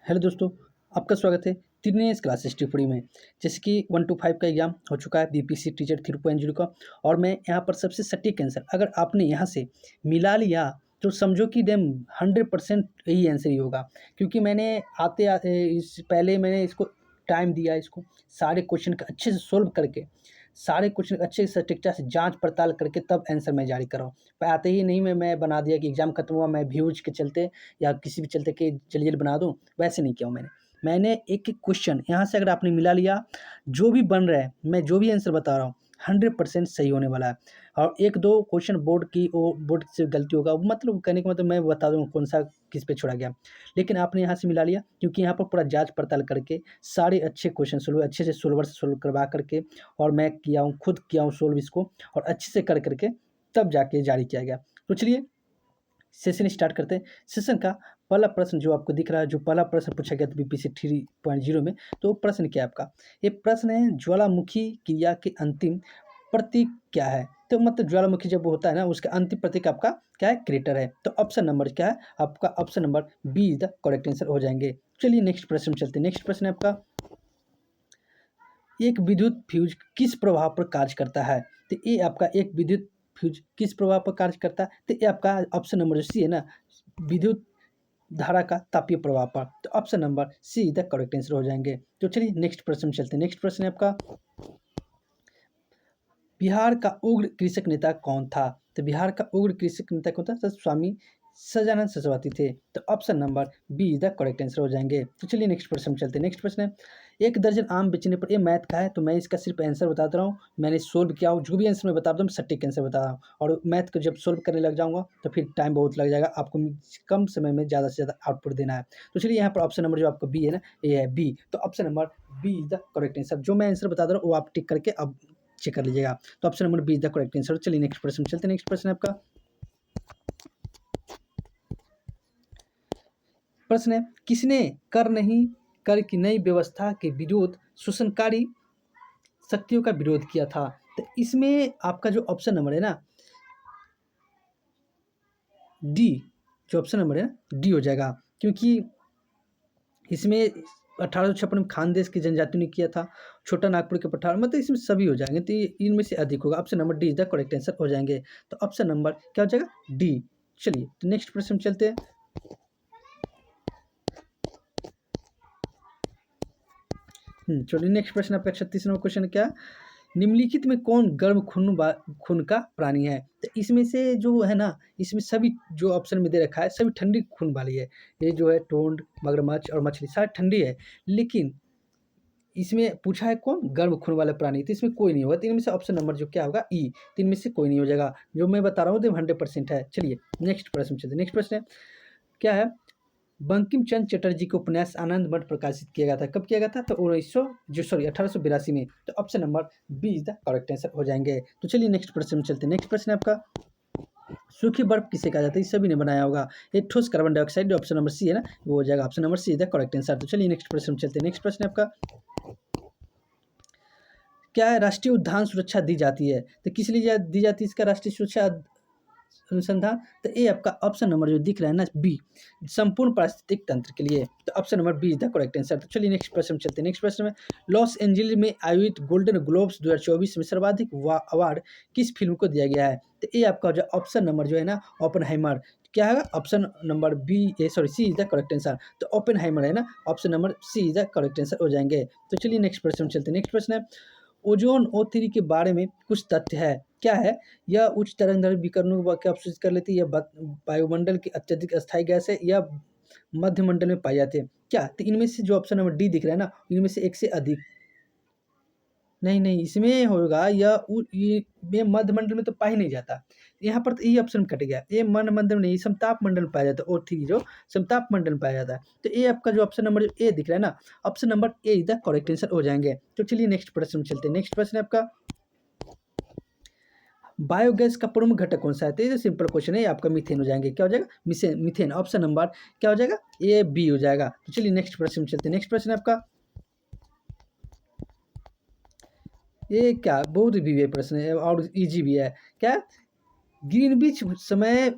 Hello दोस्तों, आपका स्वागत है तीन इस क्लास हिस्ट्री फ्री में। जैसे कि 1 to 5 का एग्जाम हो चुका है बीपीसी टीचर 3.0 का, और मैं यहाँ पर सबसे सटीक आंसर अगर आपने यहाँ से मिला लिया तो समझो कि देम 100% यही आंसर ही होगा। क्योंकि मैंने आते आते इस पहले मैंने इसको टाइम दिया, इसको सारे क्वेश्चन का अच्छे से सोल्व करके, सारे क्वेश्चन अच्छे से सटीकता से जांच पड़ताल करके तब आंसर मैं जारी कर रहा हूँ। पर आते ही नहीं मैं बना दिया कि एग्जाम खत्म हुआ, मैं व्यूज के चलते या किसी भी चलते कि जल्दी जल्दी बना दूँ, वैसे नहीं किया हूँ मैंने एक एक क्वेश्चन यहाँ से अगर आपने मिला लिया, जो भी बन रहा है, मैं जो भी आंसर बता रहा हूँ 100% सही होने वाला है। और एक दो क्वेश्चन बोर्ड से गलती होगा, मतलब कहने का मतलब मैं बता दूँ कौन सा किस पे छोड़ा गया, लेकिन आपने यहाँ से मिला लिया क्योंकि यहाँ पर पूरा जांच पड़ताल करके सारे अच्छे क्वेश्चन सोल्व अच्छे से सोल्वर से सोल्व करवा करके, और मैं किया हूँ, खुद किया हूँ सोल्व इसको, और अच्छे से कर करके तब जाके जारी किया गया। तो चलिए सेशन स्टार्ट करते हैं। सेशन का पहला प्रश्न जो आपको दिख रहा है, जो पहला प्रश्न पूछा गया था बीपीसी 3.0 में, तो प्रश्न क्या है आपका? ये प्रश्न है, ज्वालामुखी क्रिया के अंतिम प्रतीक क्या है? तो मतलब ज्वालामुखी जब होता है ना, उसका अंतिम प्रतीक आपका क्या है? क्रेटर है। तो ऑप्शन नंबर क्या है आपका? Option number B is the correct answer हो जाएंगे। चलिए नेक्स्ट प्रश्न में चलते हैं। नेक्स्ट प्रश्न है आपका, एक विद्युत फ्यूज किस प्रभाव पर कार्य करता है? तो ये आपका एक विद्युत फ्यूज किस प्रभाव पर कार्य करता है? तो ये आपका ऑप्शन नंबर जो सी है ना, विद्युत धारा का तापीय प्रभाव पर। तो option number C the correct answer हो जाएंगे। तो चलिए नेक्स्ट प्रश्न में चलते हैं। नेक्स्ट प्रश्न है आपका, बिहार का उग्र कृषक नेता कौन था? तो बिहार का उग्र कृषक नेता कौन था? तो स्वामी सजानंद सरस्वती थे। तो option number B is the correct answer हो जाएंगे। तो चलिए नेक्स्ट प्रश्न में चलते हैं। नेक्स्ट प्रश्न है, एक दर्जन आम बेचने पर, ये मैथ का है तो मैं इसका सिर्फ आंसर बताता रहा हूँ, मैंने सोल्व किया हूँ, जो भी आंसर मैं बता दूँ सटीक आंसर बता रहा हूँ। और मैथ को जब सोल्व करने लग जाऊँगा तो फिर टाइम बहुत लग जाएगा, आपको कम समय में ज़्यादा से ज़्यादा आउटपुट देना है। तो चलिए यहाँ पर ऑप्शन नंबर जो आपका बी है ना, ये है बी। तो option number B is the correct answer. जो मैं आंसर बता दे रहा हूँ वो आप टिक करके अब चेक कर लीजिएगा। तो option number B is the correct answer. चलिए नेक्स्ट प्रश्न चलते हैं। नेक्स्ट प्रश्न है आपका, प्रश्न है, किसने कर नहीं कर की नई व्यवस्था के विरोध शोषणकारी शक्तियों का विरोध किया था? तो इसमें आपका जो ऑप्शन नंबर है ना, डी, जो ऑप्शन नंबर है ना डी हो जाएगा। क्योंकि इसमें 1856 में खानदेश की जनजातियों ने किया था, छोटा नागपुर के पठार, मतलब इसमें सभी हो जाएंगे, तो इनमें से अधिक होगा। Option number D is the correct answer हो जाएंगे। तो ऑप्शन नंबर क्या हो जाएगा? डी। चलिए तो नेक्स्ट प्रश्न चलते हैं। चलिए नेक्स्ट प्रश्न आपका 36 नंबर क्वेश्चन क्या, निम्नलिखित में कौन गर्म खून का प्राणी है? तो इसमें से जो है ना, इसमें सभी जो ऑप्शन में दे रखा है सभी ठंडी खून वाली है। ये जो है टोंड, मगरमच्छ और मछली सारी ठंडी है, लेकिन इसमें पूछा है कौन गर्म खून वाला प्राणी, तो इसमें कोई नहीं होगा। तो इनमें से ऑप्शन नंबर जो क्या होगा ई, तो इनमें से कोई नहीं हो जाएगा। जो मैं बता रहा हूँ 100% है। चलिए नेक्स्ट प्रश्न चलते। नेक्स्ट प्रश्न है क्या है, बंकिम चंद्र चटर्जी के उपन्यास आनंद मठ प्रकाशित किया गया था, कब किया गया था? तो 1882 में। तो option number B is the correct answer हो जाएंगे। तो चलिए नेक्स्ट प्रश्न में चलते हैं। नेक्स्ट प्रश्न है आपका, सूखी बर्फ किसे कहा जाता है? सभी ने बनाया होगा, ये ठोस carbon dioxide. Option number C है ना, वो हो जाएगा option number C is the correct answer. तो चलिए नेक्स्ट प्रश्न में चलते हैं। नेक्स्ट प्रश्न है आपका, क्या है राष्ट्रीय उद्यान सुरक्षा दी जाती है? तो किस लिए दी जाती है इसका राष्ट्रीय सुरक्षा अनुसंधान? तो ये आपका ऑप्शन नंबर जो दिख रहा है ना बी, संपूर्ण पारिस्थितिक तंत्र के लिए। तो option number B is the correct answer. तो चलिए नेक्स्ट प्रश्न चलते हैं। नेक्स्ट प्रश्न में, लॉस एंजलिस में आयोजित गोल्डन ग्लोब्स 2024 में सर्वाधिक अवार्ड किस फिल्म को दिया गया है? तो ये आपका जो ऑप्शन नंबर जो है ना, ओपेनहाइमर, क्या है option number B, sorry C is the correct answer. तो ओपेनहाइमर है ना, option number C is the correct answer हो जाएंगे। तो चलिए नेक्स्ट प्रश्न चलते हैं। नेक्स्ट प्रश्न है, ओजोन O3 के बारे में कुछ तथ्य है, क्या है? यह उच्च तरंगदैर्घ्य विकिरणों को अवशोषित कर लेती है, यह वायुमंडल की अत्यधिक अस्थायी गैस है, या मध्य मंडल में पाई जाती है क्या? तो इनमें से जो ऑप्शन नंबर डी दिख रहा है ना, इनमें से एक से अधिक नहीं नहीं, इसमें होगा ये मध्य मंडल में तो पाया ही नहीं जाता। यहाँ पर तो ये ऑप्शन कट गया, ये मन मंडल में नहीं, समताप मंडल में पाया जाता है। O3 जो समताप मंडल में पाया जाता है। तो ये आपका जो ऑप्शन नंबर जो ए दिख रहा है ना, option number A is the correct answer हो जाएंगे। तो चलिए नेक्स्ट प्रश्न में चलते हैं। नेक्स्ट प्रश्न है आपका, बायोगैस का प्रमुख घटक कौन सा है? तो ये सिंपल क्वेश्चन है, आपका मीथेन हो जाएंगे। क्या हो जाएगा? मीथेन। ऑप्शन नंबर क्या हो जाएगा? ए बी हो जाएगा। तो चलिए नेक्स्ट प्रश्न में चलते हैं। नेक्स्ट प्रश्न है आपका, ये क्या बहुत भी प्रश्न है और इजी भी है। क्या ग्रीनविच समय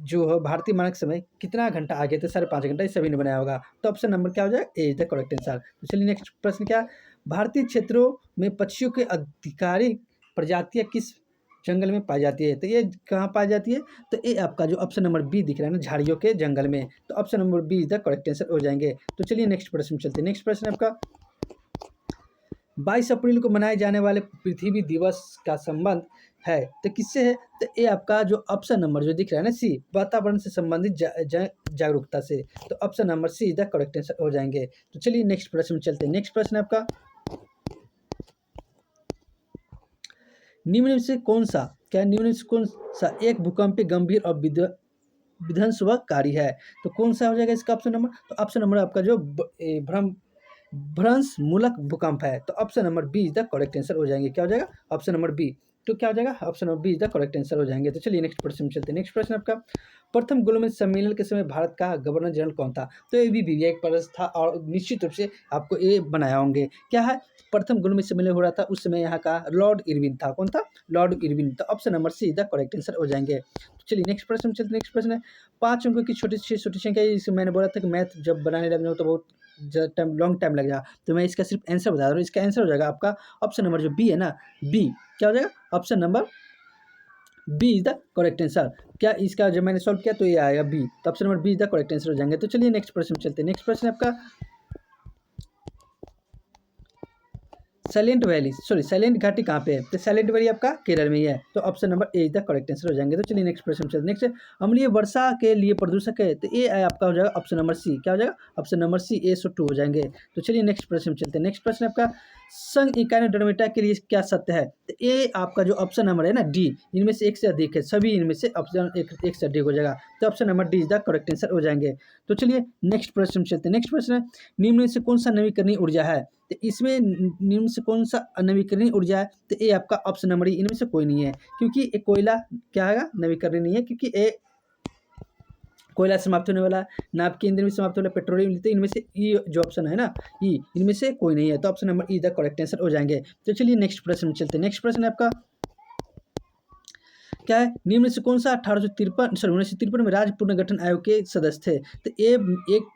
जो है भारतीय मानक समय कितना घंटा आगे थे? 5.5 घंटा। ये सभी ने बनाया होगा। तो ऑप्शन नंबर क्या हो जाएगा? ए इज द करेक्ट आंसर। तो चलिए नेक्स्ट प्रश्न क्या है? भारतीय क्षेत्रों में पक्षियों की आधिकारिक प्रजातियां किस जंगल में पाई जाती है? तो ये कहाँ पाई जाती है? तो ये आपका जो ऑप्शन नंबर बी दिख रहा है ना, झाड़ियों के जंगल में। तो option number B is the correct answer हो जाएंगे। तो चलिए नेक्स्ट प्रश्न चलते हैं। नेक्स्ट प्रश्न है आपका 22 अप्रैल को मनाए जाने वाले पृथ्वी दिवस का संबंध है तो किससे है? तो ये आपका जो ऑप्शन नंबर जो दिख रहा है ना, सी, वातावरण से संबंधित जागरूकता से। तो option number C is the correct answer हो जाएंगे। तो चलिए नेक्स्ट प्रश्न में चलते हैं। नेक्स्ट प्रश्न है आपका निम्न से कौन सा एक भूकंपीय गंभीर और विध्वंसकारी है? तो कौन सा हो जाएगा इसका ऑप्शन नंबर? तो ऑप्शन नंबर आपका जो भ्रंश मूलक भूकंप है। तो option number B is the correct answer हो जाएंगे। क्या हो जाएगा? Option number B. तो क्या हो जाएगा? Option number B is the correct answer हो जाएंगे। तो चलिए नेक्स्ट प्रश्न में चलते हैं। नेक्स्ट प्रश्न आपका प्रथम गोलमेज सम्मेलन के समय भारत का गवर्नर जनरल कौन था? तो ये भी विवेक प्रश्न था और निश्चित रूप से आपको ये बनाया होंगे। क्या है? प्रथम गोलमेज सम्मेलन हो रहा था उस समय यहाँ का लॉर्ड इरविन था। कौन था? Lord Irwin. तो option number C is the correct answer हो जाएंगे। तो चलिए नेक्स्ट प्रश्न में चलते हैं। नेक्स्ट प्रश्न है 5 अंकों की छोटी संख्या। इसे मैंने बोला था कि मैथ जब बनाने लग जाऊँ तो बहुत लॉन्ग टाइम लग जाएगा। तो मैं इसका सिर्फ आंसर बता रहा हूँ। इसका आंसर हो जाएगा आपका ऑप्शन नंबर जो बी है ना, बी। क्या हो जाएगा? Option number B is the correct answer. क्या इसका जब मैंने सॉल्व किया तो ये आएगा बी। तो option number B is the correct answer हो जाएंगे। तो चलिए नेक्स्ट प्रश्न में चलते हैं। नेक्स्ट प्रश्न है आपका साइलेंट घाटी कहाँ पे है? तो साइलेंट वैली आपका केरल में ही है। तो option number A is the correct answer हो जाएंगे। तो चलिए नेक्स्ट प्रश्न चलते। नेक्स्ट अम्लीय वर्षा के लिए प्रदूषक है। तो ये आपका हो जाएगा ऑप्शन नंबर सी। क्या हो जाएगा? ऑप्शन नंबर सी SO2 हो जाएंगे। तो चलिए नेक्स्ट प्रश्न चलते हैं। नेक्स्ट प्रश्न आपका संघ इकाई डोमीटर के लिए क्या सत्य है? तो ये आपका जो ऑप्शन नंबर है ना, डी, इनमें से एक से अधिक है। सभी इनमें से ऑप्शन एक से अधिक हो जाएगा। तो option number D is the correct answer हो जाएंगे। तो चलिए नेक्स्ट प्रश्न चलते हैं। नेक्स्ट प्रश्न है निम्न से कौन सा नवीकरणीय ऊर्जा है? तो इसमें निम्न से कौन सा नवीकरणीय ऊर्जा है? तो ये आपका ऑप्शन नंबर इनमें से कोई नहीं है, क्योंकि ये कोयला क्या है? नवीकरणीय नहीं है, क्योंकि ये कोयला समाप्त होने वाला है, नाभ के ईंधन भी समाप्त होने वाला, पेट्रोलियम। तो इनमें से ई जो ऑप्शन है ना, ई, इनमें से कोई नहीं है। तो option number E the correct answer हो जाएंगे। तो चलिए नेक्स्ट प्रश्न में चलते हैं। नेक्स्ट प्रश्न है आपका क्या है? निम्न से कौन सा 1953 में राज्य पुनर्गठन आयोग के सदस्य थे? तो एक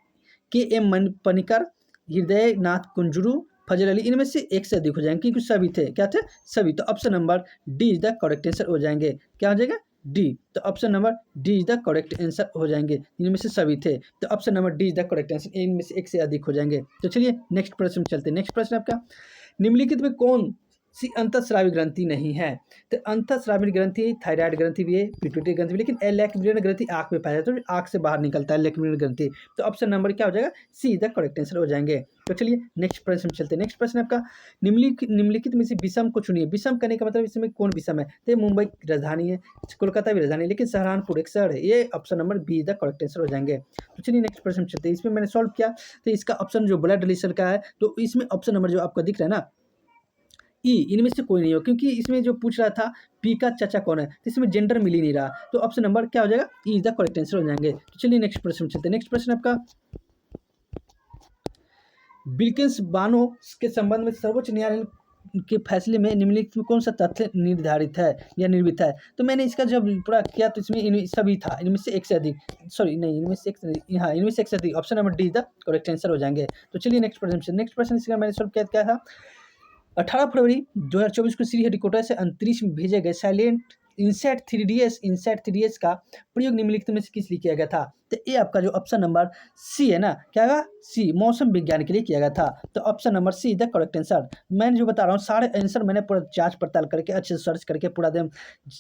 KM पनिकर, हृदय नाथ कुंजरू, फजल अली, इनमें से एक से अधिक हो जाएंगे, क्योंकि सभी थे। क्या थे? सभी। तो option number D is the correct answer हो जाएंगे। क्या हो जाएगा? डी। तो option number D is the correct answer हो जाएंगे। इनमें से सभी थे। तो option number D is the correct answer. इनमें से एक से अधिक हो जाएंगे। तो चलिए नेक्स्ट प्रश्न में चलते हैं। नेक्स्ट प्रश्न आपका निम्नलिखित में कौन सी अंतःस्रावी ग्रंथि नहीं है? तो अंतःस्रावी ग्रंथि थायराइड ग्रंथि भी है, पिट्यूटरी ग्रंथि भी, लेकिन लैक्रिमल ग्रंथि आंख में पाया जाता है, तो आंख से बाहर निकलता है लैक्रिमल ग्रंथि। तो ऑप्शन नंबर क्या हो जाएगा? सी इज द करेक्ट आंसर हो जाएंगे। तो चलिए नेक्स्ट प्रश्न में चलते हैं। नेक्स्ट प्रश्न आपका निम्नलिखित में से विषम को चुनिए। विषम करने का मतलब इसमें कौन विषम है? तो मुंबई की राजधानी है, कोलकाता भी राजधानी है, लेकिन सहारनपुर एक शहर है। ये option number be the correct answer हो जाएंगे। तो चलिए नेक्स्ट प्रश्न में चलते हैं। इसमें मैंने सॉल्व किया तो इसका ऑप्शन जो ब्लड रिलेशन का है, तो इसमें ऑप्शन नंबर जो आपका दिख रहा है ना, ई, इनमें से कोई नहीं हो, क्योंकि इसमें जो पूछ रहा था पी का चाचा कौन है, तो इसमें जेंडर मिल ही नहीं रहा। तो ऑप्शन नंबर क्या हो जाएगा? E is the correct answer हो जाएंगे। तो चलिए नेक्स्ट प्रश्न चलते हैं। नेक्स्ट प्रश्न आपका बिल्किंस बानो के संबंध में सर्वोच्च न्यायालय के फैसले में निम्नलिखित में कौन सा तथ्य निर्धारित है या निर्मित है? तो मैंने इसका जब पूरा किया तो इसमें सभी था, इनमें से एक से अधिक, सॉरी नहीं, इनमें से एक से अधिक, हाँ इनमें से एक से अधिक। Option number D the correct answer हो जाएंगे। तो चलिए नेक्स्ट प्रश्न। नेक्स्ट प्रश्न इसका मैंने सॉल्व किया क्या था? 18 फरवरी 2024 को श्री हरिकोटा से अंतरिक्ष में भेजे गए इनसैट 3DS का प्रयोग निम्नलिखित में से किस लिए किया गया था? तो ये आपका जो ऑप्शन नंबर सी है ना, क्या है? सी, मौसम विज्ञान के लिए किया गया था। तो option number C the correct answer. मैं जो बता रहा हूँ सारे आंसर मैंने पूरा जांच पड़ताल करके अच्छे से सर्च करके पूरा दिन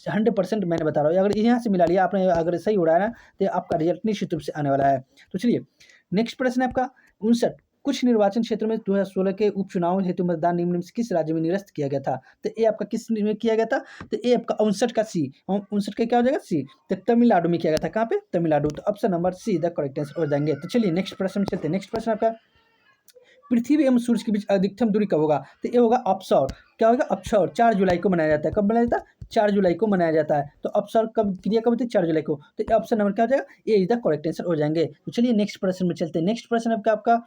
100% मैंने बता रहा हूँ। अगर यहाँ से मिला लिया आपने, अगर सही उड़ाया ना, तो आपका रिजल्ट निश्चित रूप से आने वाला है। तो चलिए नेक्स्ट प्रश्न है आपका 59 कुछ निर्वाचन क्षेत्रों में 2016 के उपचुनाव हेतु मतदान निम्न में से किस राज्य में निरस्त किया गया था? तो ये आपका किस में किया गया था? तो ये आपका 59 का सी, 59 का क्या हो जाएगा? सी। तो तमिलनाडु में किया गया था। कहाँ पे? तमिलनाडु। तो option number C the correct answer हो जाएंगे। तो चलिए नेक्स्ट प्रश्न में चलते हैं। नेक्स्ट प्रश्न आपका पृथ्वी एवं सूर्य के बीच अधिकतम दूरी कब होगा? तो ये होगा अपसौर। क्या होगा? अपसौर 4 जुलाई को मनाया जाता है। कब मनाया जाता है? 4 जुलाई को मनाया जाता है। तो अपसौर कब क्रिया कब होती है? 4 जुलाई को। तो ऑप्शन नंबर क्या हो जाएगा? ए इज द करेक्ट आंसर हो जाएंगे। तो चलिए नेक्स्ट प्रश्न में चलते हैं। नेक्स्ट प्रश्न आपका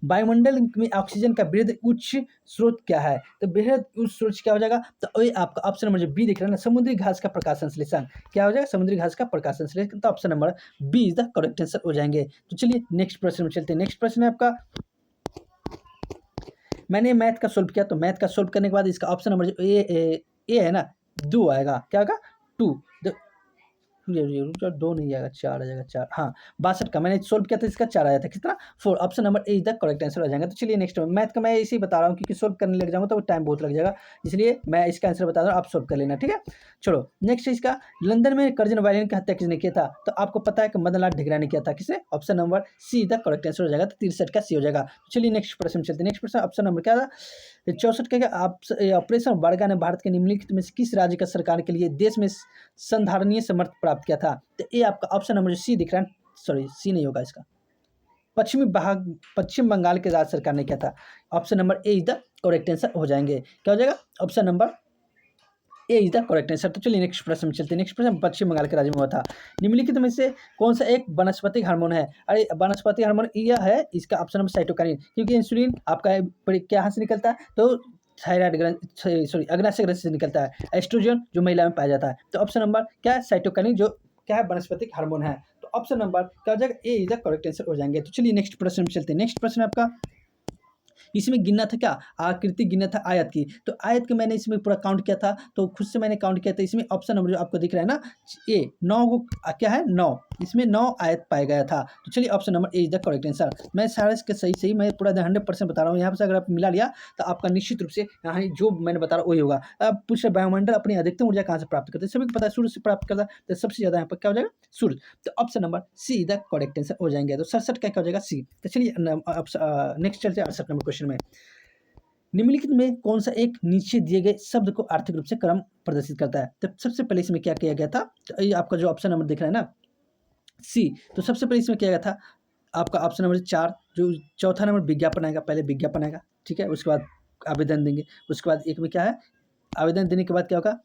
वायुमंडल में ऑक्सीजन का वृहद उच्च स्रोत क्या है? तो वृहद उच्च स्रोत क्या हो जाएगा? तो ये आपका ऑप्शन नंबर जो बी दिख रहा है ना, समुद्री घास का प्रकाश संश्लेषण। क्या हो जाएगा? समुद्री घास का प्रकाश संश्लेषण। तो option number B is the correct answer हो जाएंगे। तो चलिए नेक्स्ट प्रश्न में चलते हैं। नेक्स्ट प्रश्न है आपका, मैंने मैथ का सोल्व किया, तो मैथ का सोल्व करने के बाद इसका ऑप्शन नंबर जो ए है ना, 2 आएगा। क्या होगा? 2। दो नहीं आएगा, 4 आ जाएगा। 4, हाँ 62 का मैंने सोल्व किया था, इसका 4 आया था। कितना? 4। Option number A is the correct answer हो जाएगा। तो चलिए नेक्स्ट मैथ का मैं इसी बता रहा हूँ, क्योंकि सोल्व करने लग जाऊँगा तो टाइम बहुत लग जाएगा, इसलिए मैं इसका आंसर बता रहा हूँ, आप सोल्व कर लेना, ठीक है। चलो नेक्स्ट इसका, लंदन में कर्जन वायलिन की हत्या किसने किया था? तो आपको पता है कि मदन लाल ढिगरा ने किया था। किसने? Option number C the correct answer हो जाएगा। तो 63 का सी हो जाएगा। चलिए नेक्स्ट प्रश्न चलते हैं। नेक्स्ट प्रश्न ऑप्शन नंबर क्या था? 64 का आप ऑपरेशन बारगा ने भारत के निम्नलिखित में से किस राज्य का सरकार के लिए देश में संधारणीय समर्थ प्राप्त किया था? तो ये आपका ऑप्शन नंबर जो सी दिख रहा है, सॉरी सी नहीं होगा इसका, पश्चिम बंगाल के राज्य सरकार ने किया था। Option number A is the correct answer हो जाएंगे। क्या हो जाएगा? Option number A is the correct answer. तो चलिए नेक्स्ट प्रश्न में चलते हैं। नेक्स्ट प्रश्न पश्चिम बंगाल के राज्य में हुआ था। निम्नलिखित में से कौन सा एक वनस्पतिक हार्मोन है? अरे वनस्पतिक हार्मोन यह है, इसका ऑप्शन नंबर साइटोकाइनिन, क्योंकि इंसुलिन आपका कहाँ से निकलता है? तो थायराइड ग्रंथ, सॉरी अग्नाशय ग्रंथि से निकलता है। एस्ट्रोजन जो महिला में पाया जाता है। तो ऑप्शन नंबर क्या है? साइटोकाइनिन, जो क्या है? वनस्पतिक हार्मोन है। तो ऑप्शन नंबर क्या हो जाएगा? ए इज द करेक्ट आंसर हो जाएंगे। तो चलिए नेक्स्ट प्रश्न में चलते हैं। नेक्स्ट प्रश्न आपका, इसमें गिनना था क्या? आकृति गिनना था आयत की। तो आयत के मैंने इसमें पूरा काउंट किया था, तो खुद से मैंने काउंट किया था। इसमें ऑप्शन नंबर जो आपको दिख रहा है ना, ए 9 को क्या है? 9, इसमें 9 आयत पाया गया था। तो चलिए option number A is the correct answer. मैं सारे के सही मैं पूरा 100% बता रहा हूँ। यहाँ से अगर आप मिला लिया तो आपका निश्चित रूप से यहाँ जो मैंने बता रहा वही होगा। अब पूछ रहे वायुमंडल अपनी अधिकतम ऊर्जा कहाँ से प्राप्त करते हैं? सभी को पता है सूर्य से प्राप्त करता है। तो सबसे ज्यादा यहाँ पर क्या हो जाएगा? सूर्य। तो option number C the correct answer हो जाएंगे। तो 67 का क्या हो जाएगा? सी। तो चलिए नेक्स्ट चलते हैं 68 नंबर क्वेश्चन में। निम्नलिखित में कौन सा एक नीचे दिए गए शब्द को आर्थिक रूप से क्रम प्रदर्शित करता है? तो सबसे पहले इसमें क्या किया गया था? तो ये आपका जो ऑप्शन नंबर दिख रहा है ना, सी। तो सबसे पहले इसमें किया गया था आपका ऑप्शन नंबर 4, जो चौथा नंबर विज्ञापन आएगा। पहले विज्ञापन आएगा, ठीक है, उसके बाद आवेदन देंगे। उसके बाद एक में क्या है? आवेदन देने के बाद क्या होगा?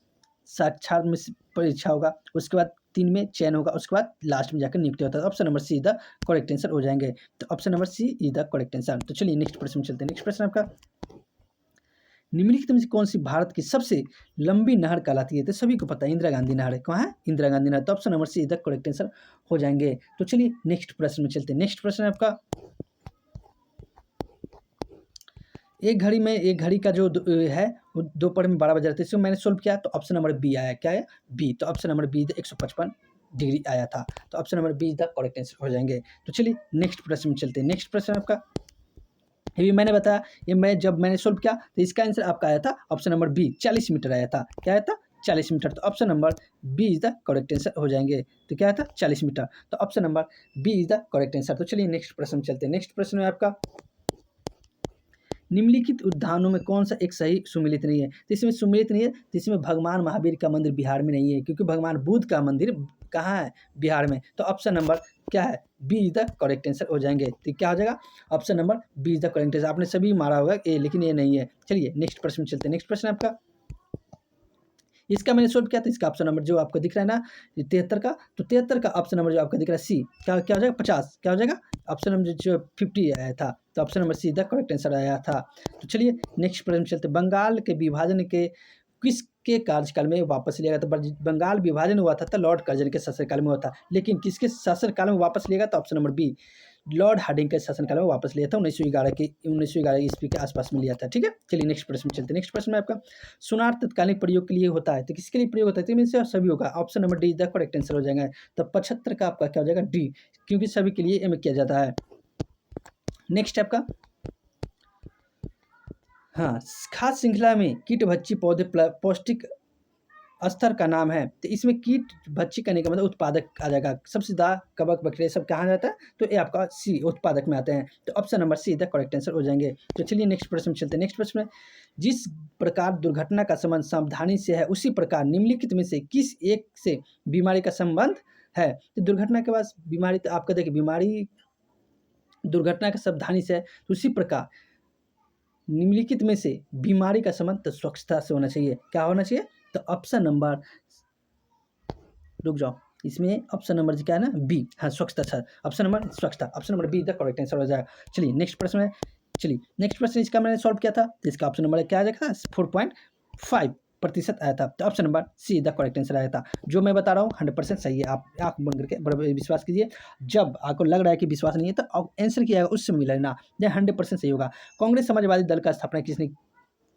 साक्षात में परीक्षा होगा। उसके बाद 3 में चयन होगा। उसके बाद लास्ट में जाकर नियुक्ति होता है। Option number C the correct answer हो जाएंगे। तो option number C is the correct answer. तो चलिए नेक्स्ट प्रश्न में चलते हैं। नेक्स्ट प्रश्न आपका, निम्नलिखित में से कौन सी भारत की सबसे लंबी नहर कहलाती है? तो सभी को पता है इंदिरा गांधी नहर है। कहाँ है? इंदिरा गांधी नहर। तो option number C is the correct answer हो जाएंगे। तो चलिए नेक्स्ट प्रश्न में चलते हैं। नेक्स्ट प्रश्न है आपका, एक घड़ी का जो है वो दोपहर में 12 बजे रहते हैं। इसको मैंने सोल्व किया तो ऑप्शन नंबर बी आया। क्या है? बी। तो ऑप्शन नंबर बी 155 डिग्री आया था। तो option number B is the correct answer हो जाएंगे। तो चलिए नेक्स्ट प्रश्न में चलते हैं। नेक्स्ट प्रश्न आपका, ये भी मैंने बताया, ये जब मैंने सोल्व किया तो इसका आंसर आपका आया था ऑप्शन नंबर बी, 40 मीटर आया था। क्या आया था? 40 मीटर। तो option number B is the correct answer हो जाएंगे। तो क्या आया था? 40 मीटर। तो option number B is the correct answer. तो चलिए नेक्स्ट प्रश्न में चलते हैं। नेक्स्ट प्रश्न में आपका, निम्नलिखित उद्यानों में कौन सा एक सही सुमिलित नहीं है? तो इसमें सुमिलित नहीं है, तो इसमें भगवान महावीर का मंदिर बिहार में नहीं है, क्योंकि भगवान बुद्ध का मंदिर कहाँ है? बिहार में। तो ऑप्शन नंबर क्या है? B is the correct answer हो जाएंगे। तो क्या हो जाएगा? Option number B is the correct answer. आपने सभी मारा होगा ए, लेकिन ये नहीं है। चलिए नेक्स्ट प्रश्न में चलते हैं। नेक्स्ट प्रश्न आपका, इसका मैंने सोल्व किया था। इसका ऑप्शन नंबर जो आपको दिख रहा है ना 73 का, तो 73 का ऑप्शन नंबर जो आपको दिख रहा है सी, क्या हो जाएगा? 50। क्या हो जाएगा? ऑप्शन नंबर जो 50 आया था। तो option number C the correct answer आया था। तो चलिए नेक्स्ट प्रश्न चलते। बंगाल के विभाजन के किसके कार्यकाल में वापस लिया गया? तो बंगाल विभाजन हुआ था तो लॉर्ड कर्जन के शासनकाल में हुआ था, लेकिन किसके शासनकाल में वापस लिया गया? तो option number B, Lord Hardinge के शासनकाल में वापस लिया था। 1911 ईस्वी के आसपास में लिया था। ठीक है, चलिए नेक्स्ट प्रश्न में चलते हैं। नेक्स्ट प्रश्न में आपका, सुनार तत्कालीन प्रयोग के लिए होता है, तो किसके लिए प्रयोग होता है? तो इनमें से सभी होगा। Option number D the correct answer हो जाएगा। तो 75 का आपका क्या हो जाएगा? डी, क्योंकि सभी के लिए एम किया जाता है। नेक्स्ट आपका, हाँ, खाद्य श्रृंखला में कीट भक्षी पौधे पौष्टिक स्तर का नाम है। तो इसमें कीट भक्षी करने का मतलब उत्पादक आ जाएगा। सबसे ज़्यादा कवक बैक्टीरिया सब कहाँ जाता है? तो ये आपका सी, उत्पादक में आते हैं। तो option number C the correct answer हो जाएंगे। तो चलिए नेक्स्ट प्रश्न में चलते हैं। नेक्स्ट प्रश्न में, जिस प्रकार दुर्घटना का संबंध सावधानी से है, उसी प्रकार निम्नलिखित में से किस एक से बीमारी का संबंध है? तो दुर्घटना के बाद बीमारी, तो आपका देखिए बीमारी दुर्घटना का सावधानी से है, तो उसी प्रकार निम्नलिखित में से बीमारी का संबंध तो स्वच्छता से होना चाहिए। क्या होना चाहिए? तो ऑप्शन नंबर, रुक जाओ, इसमें ऑप्शन नंबर क्या है ना, बी, हाँ स्वच्छता था, ऑप्शन नंबर स्वच्छता, option number be the correct answer हो जाएगा। चलिए नेक्स्ट प्रश्न है, चलिए नेक्स्ट प्रश्न इसका मैंने सॉल्व किया था, तो इसका ऑप्शन नंबर क्या आ जाएगा, 4.5% आया था, तो option number C the correct answer आया था। जो मैं बता रहा हूँ 100% सही है, आप आंख बंद करके बराबर विश्वास कीजिए। जब आपको लग रहा है कि विश्वास नहीं है तो आंसर किया जाएगा उससे मिला ना, यह 100% सही होगा। कांग्रेस समाजवादी दल का स्थापना किसने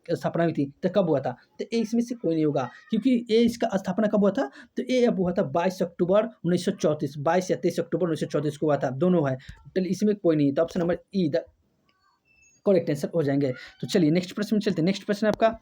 स्थापना हुई थी, तो कब हुआ था, तो इसमें से कोई नहीं होगा, क्योंकि ये इसका स्थापना कब हुआ था, तो ये अब हुआ था 22 अक्टूबर 1934, 22 या 23 अक्टूबर 1934 को हुआ था, दोनों है, तो इसमें कोई नहीं, तो option number E the correct answer हो जाएंगे। तो चलिए नेक्स्ट प्रश्न में चलते हैं। नेक्स्ट प्रश्न आपका,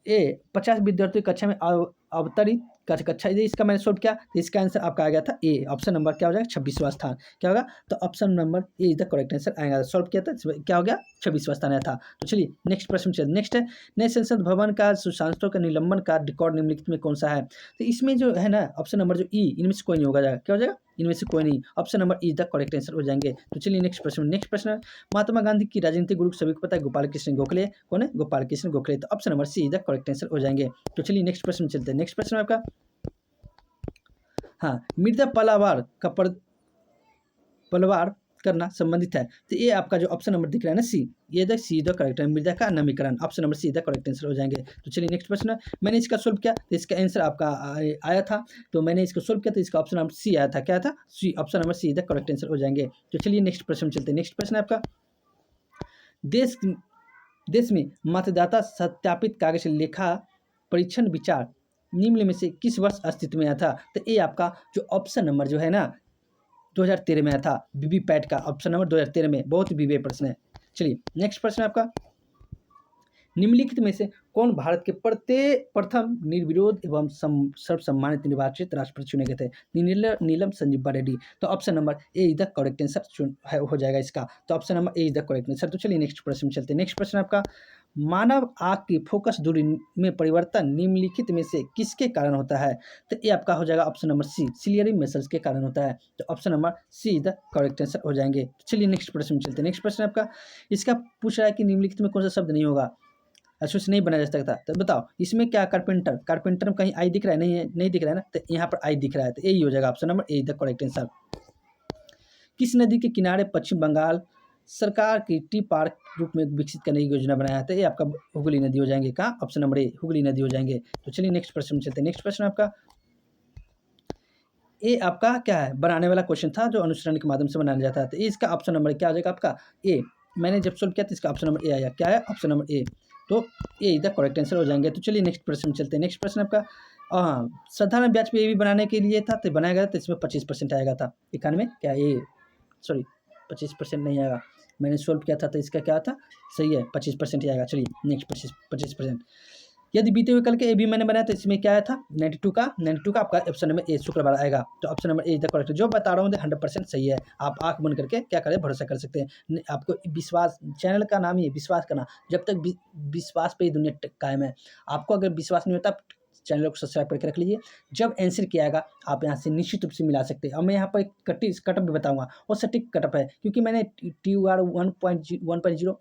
ए 50 विद्यार्थी कक्षा में अवतरित कक्षा, इसका मैंने सोल्व किया, तो इसका आंसर आपका आ गया था ए, ऑप्शन नंबर क्या हो जाएगा, 26वां स्थान, क्या होगा, तो option number A is the correct answer आएगा। सॉल्व किया था, क्या हो गया, 26वां स्थान आया था। तो चलिए नेक्स्ट प्रश्न चलिए, नेक्स्ट है, नए संसद भवन का सुशासनों का निलंबन का रिकॉर्ड निम्नलिखित में कौन सा है, तो इसमें जो है ना ऑप्शन नंबर जो ई, इनमें से कोई नहीं होगा, क्या हो जाएगा, इनमें से कोई नहीं, option number E the correct answer हो जाएंगे। तो चलिए नेक्स्ट प्रश्न, नेक्स्ट प्रश्न, महात्मा गांधी की राजनीतिक गुरु सभी को पता है, गोपाल कृष्ण गोखले, कौन है, गोपाल कृष्ण गोखले, तो option number C the correct answer हो जाएंगे। तो चलिए नेक्स्ट प्रश्न चलते हैं। नेक्स्ट प्रश्न आपका, हाँ, मिर्जा पलावार का पलवार करना संबंधित है, तो ये आपका जो ऑप्शन नंबर दिख रहा है ना सी, ये द सी द करेक्ट है, मिर्जा का नामीकरण, option number C the correct answer हो जाएंगे। तो चलिए नेक्स्ट प्रश्न, मैंने इसका सोल्व किया तो इसका आंसर आपका आया था, तो मैंने इसको सोल्व किया तो इसका ऑप्शन नंबर सी आया था, क्या था, C, option number C the correct answer हो जाएंगे। तो चलिए नेक्स्ट प्रश्न चलते हैं। नेक्स्ट प्रश्न है आपका, देश में मतदाता सत्यापित कागज लेखा परीक्षण विचार निम्न में से किस वर्ष अस्तित्व में आया था, तो ये आपका जो ऑप्शन नंबर जो है ना 2013 में आया था, वीवीपैट का ऑप्शन नंबर 2013 में, बहुत विवेक प्रश्न है। चलिए नेक्स्ट प्रश्न आपका, निम्नलिखित में से कौन भारत के प्रथम निर्विरोध एवं सर्वसम्मानित निर्वाचित राष्ट्रपति चुने गए थे, नीलम संजीवा रेड्डी, तो option number A is the correct answer हो जाएगा इसका, तो option number A is the correct answer. तो चलिए नेक्स्ट प्रश्न में चलते हैं। नेक्स्ट प्रश्न आपका, मानव आँख की फोकस दूरी में परिवर्तन निम्नलिखित में से किसके कारण होता है, तो ये आपका हो जाएगा option number C, ciliary muscles के कारण होता है, तो option number C the correct answer हो जाएंगे। चलिए नेक्स्ट प्रश्न में चलते हैं। नेक्स्ट प्रश्न आपका, इसका पूछ रहा है कि निम्नलिखित में कौन सा शब्द नहीं होगा, अशुष नहीं बनाया जा सकता, तो बताओ इसमें क्या, कारपेंटर, कारपेंटर में कहीं आई दिख रहा है, नहीं है, नहीं दिख रहा है ना, तो यहाँ पर आई दिख रहा है, तो यही हो जाएगा option number A the correct answer. किस नदी के किनारे पश्चिम बंगाल सरकार की टी पार्क रूप में विकसित करने की योजना बनाया था, ये आपका हुगली नदी हो जाएंगे, कहाँ, ऑप्शन नंबर ए हुगली नदी हो जाएंगे। तो चलिए नेक्स्ट प्रश्न में चलते हैं। नेक्स्ट प्रश्न आपका, ये आपका क्या है, बनाने वाला क्वेश्चन था जो अनुसरण के माध्यम से बनाया जाता है, तो इसका ऑप्शन नंबर क्या हो जाएगा आपका ए, मैंने जब सोल्व किया तो इसका ऑप्शन नंबर ए आया, क्या है, ऑप्शन नंबर ए, तो ये इधर करेक्ट आंसर हो जाएंगे। तो चलिए नेक्स्ट प्रश्न में चलते हैं। नेक्स्ट प्रश्न आपका, हाँ, साधारण ब्याज पे भी बनाने के लिए था, तो बनाया गया था, तो इसमें 25% आएगा था, 91 क्या ये, सॉरी 25% नहीं आएगा, मैंने सोल्व किया था तो इसका क्या था, सही है 25% ही आएगा। चलिए नेक्स्ट 25%, यदि बीते हुए कल के ए भी मैंने बनाया तो इसमें क्या आया था, 92 का आपका ऑप्शन नंबर ए शुक्रवार आएगा, तो option number A is the correct. जो बता रहा हूँ 100% सही है, आप आंख बंद करके क्या करें, भरोसा कर सकते हैं। आपको विश्वास, चैनल का नाम ही है विश्वास करना, जब तक विश्वास पे ही दुनिया कायम है। आपको अगर विश्वास नहीं होता, चैनल को सब्सक्राइब करके रख लीजिए, जब आंसर किया आएगा आप यहाँ से निश्चित रूप से मिला सकते हैं। और मैं यहाँ पर एक कटअप भी बताऊंगा, वो सटीक कटअप है, क्योंकि मैंने TUR 1.0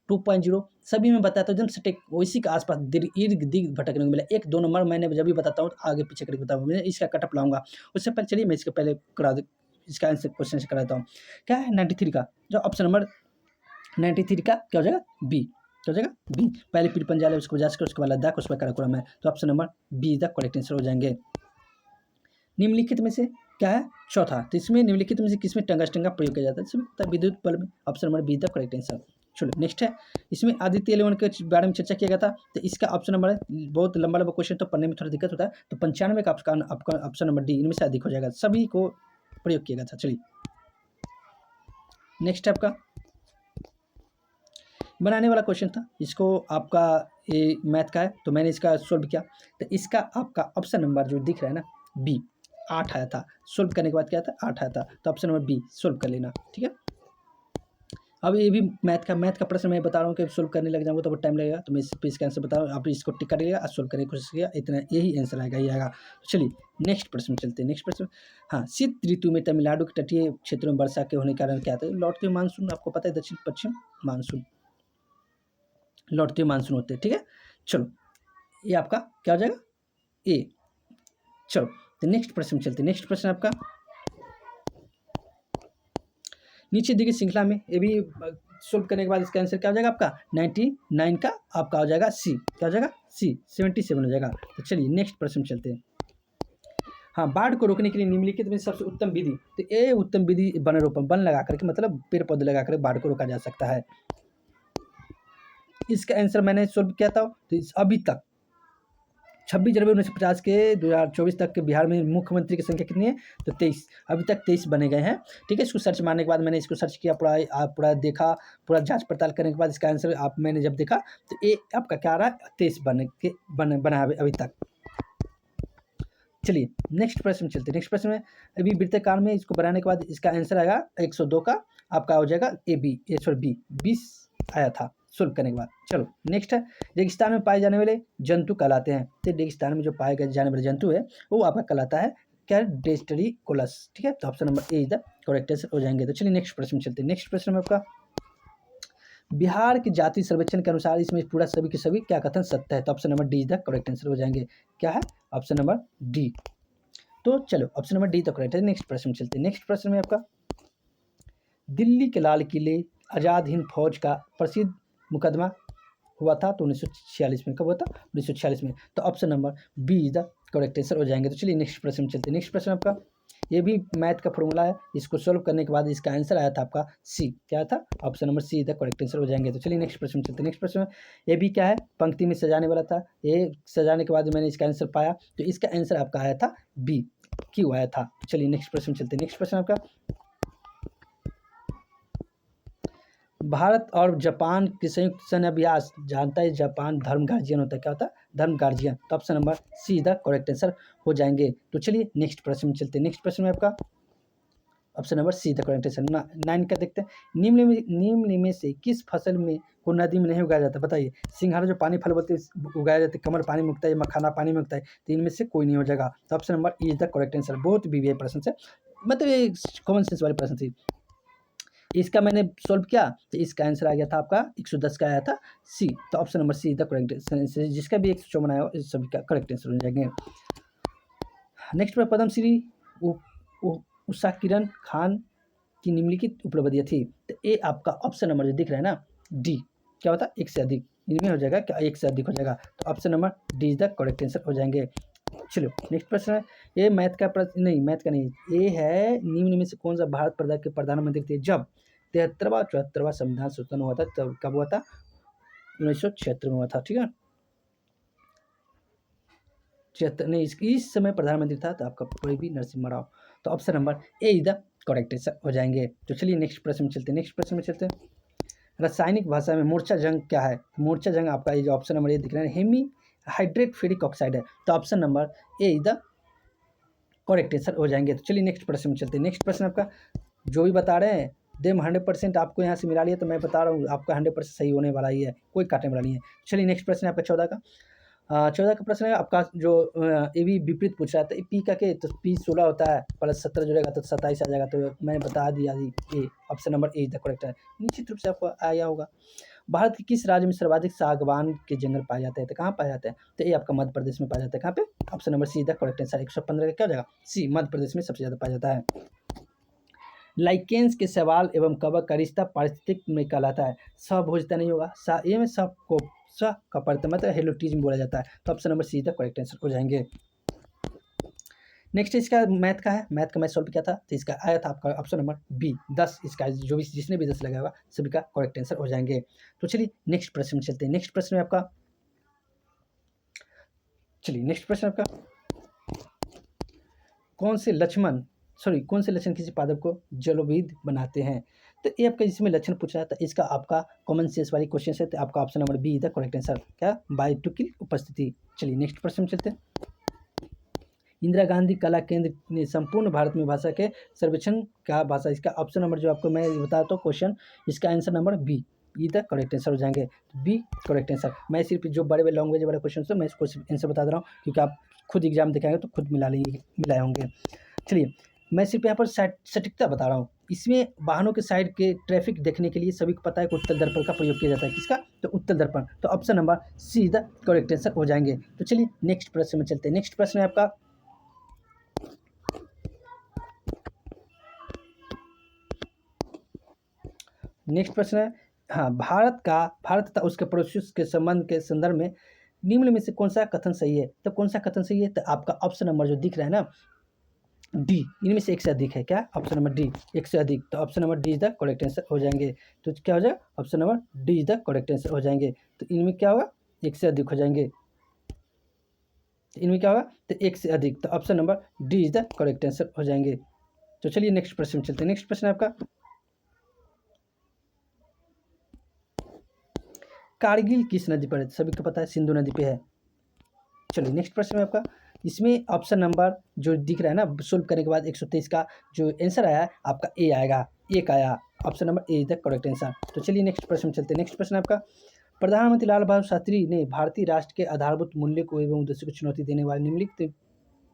2.0 सभी में बताया था, एकदम सटीक उसी के आसपास इर्द गिर्द भटकने को मिला। 1-2 नंबर मैंने जब भी बताता हूँ तो आगे पीछे करके बताऊँगा, मैं इसका कटअप लाऊंगा। उससे पहले चलिए मैं इसके पहले करा दूँ, इसका आंसर क्वेश्चन से कराता हूँ। क्या है 93 का, जो ऑप्शन नंबर 93 का क्या हो जाएगा, बी, क्या हो जाएगा, बी, पहले पीर पंजाले उसको बजा कर उसके बाद लद्दाख उसके बाद काराकोरम है, तो option number B is the correct answer हो जाएंगे। निम्नलिखित में से क्या है, चौथा, तो इसमें निम्नलिखित में से किसमें टंगस्टन का प्रयोग किया जाता है, इसमें विद्युत बल्ब में, option number B is the correct answer. चलो नेक्स्ट है, इसमें आदित्य एलेवन के बारे में चर्चा किया गया था, तो इसका ऑप्शन नंबर है, बहुत लंबा क्वेश्चन तो पढ़ने में थोड़ा दिक्कत होता है, तो 95 का आपका ऑप्शन नंबर डी इनमें से अधिक हो जाएगा, सभी को प्रयोग किया गया था। चलिए नेक्स्ट आपका बनाने वाला क्वेश्चन था, इसको आपका ये मैथ का है, तो मैंने इसका सोल्व किया, तो इसका आपका ऑप्शन नंबर जो दिख रहा है ना बी, 8 आया था, सोल्व करने के बाद क्या था, 8 आया था, तो ऑप्शन नंबर बी सोल्व कर लेना, ठीक है। अब ये भी मैथ का प्रश्न मैं बता रहा हूँ कि सोल्व करने लग जाऊँगा तो बहुत टाइम लगेगा, तो मैं इसका आंसर बता रहा हूँ, आप इसको टिक करिएगा और सोल्व करने की कोशिश कीजिएगा, इतना यही आंसर आएगा, ये आएगा। तो चलिए नेक्स्ट प्रश्न में चलते हैं। नेक्स्ट प्रश्न, हाँ, शीत ऋतु में तमिलनाडु के तटीय क्षेत्रों में वर्षा के होने के कारण क्या था, लौटते मानसून, आपको पता है दक्षिण पश्चिम मानसून, लौटते मानसून होते हैं, ठीक है। चलो ये आपका क्या हो जाएगा, ए। चलो तो नेक्स्ट प्रश्न चलते हैं। नेक्स्ट प्रश्न आपका नीचे दी गई श्रृंखला में ये भी सोल्व करने के बाद इसका आंसर क्या हो जाएगा आपका 99 का आपका हो जाएगा सी। क्या हो जाएगा सी, 77 हो जाएगा। तो चलिए नेक्स्ट प्रश्न चलते हैं। हाँ, बाढ़ को रोकने के लिए निम्नलिखित में सबसे उत्तम विधि, तो ये उत्तम विधि वन रोपण, वन लगा करके मतलब पेड़ पौधे लगा कर बाढ़ को रोका जा सकता है। इसका आंसर मैंने सोल्व किया था। तो अभी तक 26 जनवरी 1950 के 2024 तक के बिहार में मुख्यमंत्री की संख्या कितनी है, तो 23। अभी तक 23 बने गए हैं। ठीक है, इसको सर्च मारने के बाद मैंने इसको सर्च किया, पूरा देखा, पूरा जांच पड़ताल करने के बाद इसका आंसर मैंने जब देखा तो ये आपका क्या आ रहा है, 23 बना है अभी तक। चलिए नेक्स्ट प्रश्न चलते हैं। नेक्स्ट प्रश्न में अभी वृत्ताकार में इसको बनाने के बाद इसका आंसर आएगा 102 का आपका हो जाएगा बी 20 आया था सोल्व करने के बाद। चलो नेक्स्ट है, रेगिस्तान में पाए जाने वाले जंतु कहलाते हैं। तो रेगिस्तान में जो पाए जाने वाले जंतु है वो आपका कहलाता है क्या, डेस्टरीकोलस। ठीक है, तो option number A is the correct answer हो जाएंगे। तो चलिए नेक्स्ट प्रश्न चलते हैं। नेक्स्ट प्रश्न में आपका बिहार के जाति सर्वेक्षण के अनुसार इसमें पूरा सभी के सभी क्या कथन सत्य है, तो option number D is the correct answer हो जाएंगे। क्या है, ऑप्शन नंबर डी। तो चलो ऑप्शन नंबर डी तो करेक्ट है। नेक्स्ट प्रश्न चलते हैं। नेक्स्ट प्रश्न में आपका दिल्ली के लाल किले आज़ाद हिंद फौज का प्रसिद्ध मुकदमा हुआ था तो 1946 में। कब हुआ था, 1946 में। तो option number B is the correct answer हो जाएंगे। तो चलिए नेक्स्ट प्रश्न चलते हैं। नेक्स्ट प्रश्न आपका ये भी मैथ का फॉर्मूला है, इसको सोल्व करने के बाद इसका आंसर आया था आपका सी। क्या था, option number C is the correct answer हो जाएंगे। तो चलिए नेक्स्ट प्रश्न चलते हैं। नेक्स्ट प्रश्न में ये भी क्या है, पंक्ति में सजाने वाला था, ये सजाने के बाद मैंने इसका आंसर पाया तो इसका आंसर आपका आया था बी, क्यों आया था। चलिए नेक्स्ट प्रश्न चलते हैं। नेक्स्ट प्रश्न आपका भारत और जापान के संयुक्त सैन्य अभ्यास जानता है जापान धर्म गार्जियन होता है। क्या होता है, धर्म गार्जियन। तो option number C the correct answer हो जाएंगे। तो चलिए नेक्स्ट प्रश्न में चलते हैं। नेक्स्ट प्रश्न में आपका option number C the correct answer 9 का देखते हैं। निम्न में से किस फसल में को नदी में नहीं उगाया जाता, बताइए। सिंघाड़ा जो पानी फल बोलते हैं उगाया जाता है, कमल पानी में उगता है, मखाना पानी में उगता है, तो इनमें से कोई नहीं हो जाएगा। तो option number E is the correct answer. बहुत भी प्रश्न से मतलब ये कॉमन सेंस वाले प्रश्न थी। इसका मैंने सॉल्व किया तो इसका आंसर आ गया था आपका 110 का आया था सी। तो option number C the correct answer, जिसका भी 154 आया इस सभी का करेक्ट आंसर हो जाएंगे। नेक्स्ट में पद्मश्री उषा किरण खान की निम्नलिखित उपलब्धियाँ थी। तो ये आपका ऑप्शन नंबर जो दिख रहा है ना डी, क्या होता है, एक से अधिक, इनमें हो जाएगा क्या, एक से अधिक हो जाएगा। तो option number D is the correct answer हो जाएंगे। चलो नेक्स्ट प्रश्न है, ये मैथ का नहीं, मैथ का नहीं, ये है निम्न में से कौन सा भारत के प्रधानमंत्री थे जब 73वां 74वां संविधान संशोधन हुआ था, तब कब हुआ था, 1976 में हुआ था। ठीक है, 76 नहीं, इस समय प्रधानमंत्री था तो आपका कोई भी नरसिम्हा राव। तो option number A is the correct answer हो जाएंगे। तो चलिए नेक्स्ट प्रश्न में चलते हैं। नेक्स्ट प्रश्न में चलते हैं, रासायनिक भाषा में मोर्चा जंग क्या है। मोर्चा जंग आपका ये जो ऑप्शन नंबर ये दिख रहा है हेमी हाइड्रेट फेरिक ऑक्साइड है। तो option number A is the correct answer हो जाएंगे। तो चलिए नेक्स्ट प्रश्न में चलते हैं। नेक्स्ट प्रश्न आपका जो भी बता रहे हैं देम 100% आपको यहाँ से मिला लिया, तो मैं बता रहा हूँ आपका 100% सही होने वाला ही है, कोई काटने वाला नहीं है। चलिए नेक्स्ट प्रश्न है आपका 14 का। 14 का प्रश्न है आपका जो ये भी विपरीत पूछ रहा था, पी का के तो पी 16 होता है प्लस 17 जुड़ेगा तो 27 आ जाएगा। तो मैंने बता दिया ये option number A the correct है। निश्चित रूप से आपको आया होगा। भारत के किस राज्य में सर्वाधिक सागवान के जंगल पाए जाते हैं, तो कहाँ पाए जाते हैं, तो ये आपका मध्य प्रदेश में पाया जाता है। कहाँ पे, option number C the correct answer. 115 का क्या हो जाएगा सी, मध्य प्रदेश में सबसे ज़्यादा पाया जाता है। लाइकेंस के सवाल एवं कवक का रिश्ता पारिस्थितिक में कहलाता है। सभोजता नहीं होगा, ये में सब को स का पड़ता मतलब हेलोटिज्म बोला जाता है। तो option number C the correct answer हो जाएंगे। नेक्स्ट इसका मैथ का है, मैथ का मैं सॉल्व किया था तो इसका आया था आपका ऑप्शन नंबर बी 10। इसका जो भी जिसने भी 10 लगाया होगा सभी का करेक्ट आंसर हो जाएंगे। तो चलिए नेक्स्ट प्रश्न में चलते हैं। नेक्स्ट प्रश्न में आपका कौन से लक्षण किसी पादप को जलोविद बनाते हैं। तो ये आपका इसमें लक्षण पूछ रहा था, इसका आपका कॉमन सेंस वाली क्वेश्चन है, तो आपका option number be the correct answer. क्या, बायोटिकल उपस्थिति। चलिए नेक्स्ट प्रश्न में चलते हैं। इंदिरा गांधी कला केंद्र ने संपूर्ण भारत में भाषा के सर्वेक्षण क्या भाषा, इसका ऑप्शन नंबर जो आपको मैं बताता हूँ क्वेश्चन, इसका answer number B is the correct answer हो जाएंगे। B correct answer. मैं सिर्फ जो बड़े लैंग्वेज वाले क्वेश्चन है मैं इसको आंसर बता दे रहा हूँ, क्योंकि आप खुद एग्जाम दिखाएंगे तो खुद मिलाए होंगे। चलिए मैं सिर्फ यहाँ पर सटीकता बता रहा हूँ। इसमें वाहनों के साइड के ट्रैफिक देखने के लिए सभी को पता है कि उत्तल दर्पण का प्रयोग किया जाता है। किसका, तो उत्तल दर्पण। तो option number C the correct answer हो जाएंगे। तो चलिए नेक्स्ट प्रश्न में चलते हैं। नेक्स्ट प्रश्न है आपका नेक्स्ट प्रश्न है, हाँ, भारत तथा उसके पड़ोसियों के संबंध के संदर्भ में निम्न में से कौन सा कथन सही है? तो कौन सा कथन सही है? तो आपका ऑप्शन नंबर जो दिख रहा है ना, डी, इनमें से एक से अधिक है। क्या? ऑप्शन नंबर डी, एक से अधिक। तो option number D is the correct answer हो जाएंगे। तो क्या हो जाएगा? Option number D is the correct answer हो जाएंगे। तो इनमें क्या होगा? एक से अधिक हो जाएंगे। इनमें क्या होगा? तो एक से अधिक। तो option number D is the correct answer हो जाएंगे। तो चलिए नेक्स्ट प्रश्न में चलते हैं। नेक्स्ट प्रश्न है आपका, कारगिल किस नदी पर है? सभी को पता है सिंधु नदी पे है। चलिए नेक्स्ट प्रश्न है आपका, इसमें ऑप्शन नंबर जो दिख रहा है ना, सोल्व करने के बाद 123 का जो आंसर आया आपका ए आएगा, एक आया। Option number A is the correct answer. तो चलिए नेक्स्ट प्रश्न में चलते हैं। नेक्स्ट प्रश्न है आपका, प्रधानमंत्री लाल बहादुर शास्त्री ने भारतीय राष्ट्र के आधारभूत मूल्य को एवं उद्देश्य को चुनौती देने वाले निम्नलिखित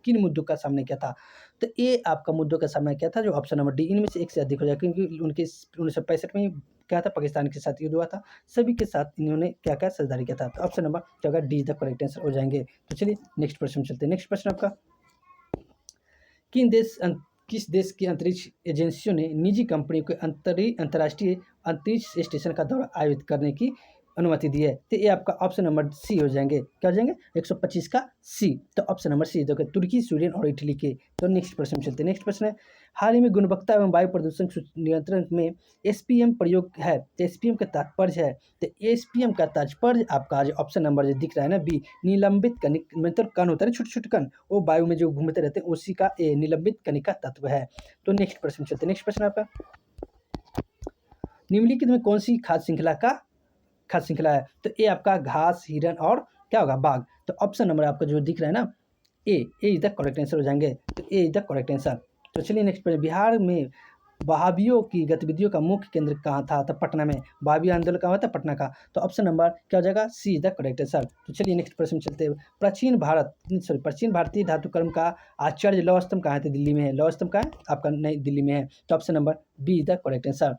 किन मुद्दों का सामना किया था? तो ये आपका मुद्दों का सामना किया था जो ऑप्शन नंबर डी, इनमें से एक से अधिक हो जाएगा, क्योंकि उनके 1965 में क्या था, पाकिस्तान के साथ युद्ध हुआ था, सभी के साथ इन्होंने क्या क्या साझेदारी किया था। तो ऑप्शन नंबर क्या होगा? D is the correct answer हो जाएंगे। तो चलिए नेक्स्ट प्रश्न चलते हैं। नेक्स्ट प्रश्न आपका, किस देश की अंतरिक्ष एजेंसियों ने निजी कंपनियों को अंतर्राष्ट्रीय अंतरिक्ष स्टेशन का दौरा आयोजित करने की अनुमति दी है? तो ये आपका ऑप्शन नंबर सी हो जाएंगे। क्या हो जाएंगे? 125 का सी। तो ऑप्शन नंबर सी देखो, तुर्की, स्वीडन और इटली के। तो नेक्स्ट प्रश्न में चलते हैं। नेक्स्ट प्रश्न है, हाल ही में गुणवत्ता एवं वायु प्रदूषण नियंत्रण में एसपीएम प्रयोग है। तो एसपीएम का तात्पर्य है, तो एसपीएम का तात्पर्य आपका जो ऑप्शन नंबर जो दिख रहा है ना, बी, निलंबित मतलब कण होता है, छोटे छोटे कण, वो वायु में जो घूमते रहते हैं, उसी का ए, निलंबित कणिका तत्व है। तो नेक्स्ट प्रश्न चलते हैं। नेक्स्ट प्रश्न आपका, निम्नलिखित में कौन सी खाद्य श्रृंखला है? तो ए आपका घास, हिरन और क्या होगा? बाघ। तो ऑप्शन नंबर आपका जो दिख रहा है ना, ए इज द करेक्ट आंसर हो जाएंगे। तो ए इज द करेक्ट आंसर। तो चलिए नेक्स्ट पर, बिहार में वहाबियों की गतिविधियों का मुख्य केंद्र कहाँ था? तो पटना में। वहाबी आंदोलन कहाँ हुआ था? पटना का। तो ऑप्शन नंबर क्या हो जाएगा? सी इज द करेक्ट आंसर। तो चलिए नेक्स्ट प्रश्न चलते हैं। प्राचीन भारतीय धातुकर्म का आचार्य लौह स्तंभ कहाँ थे? दिल्ली में है। लौह स्तंभ कहाँ है? आपका नई दिल्ली में है। तो option number B is the correct answer.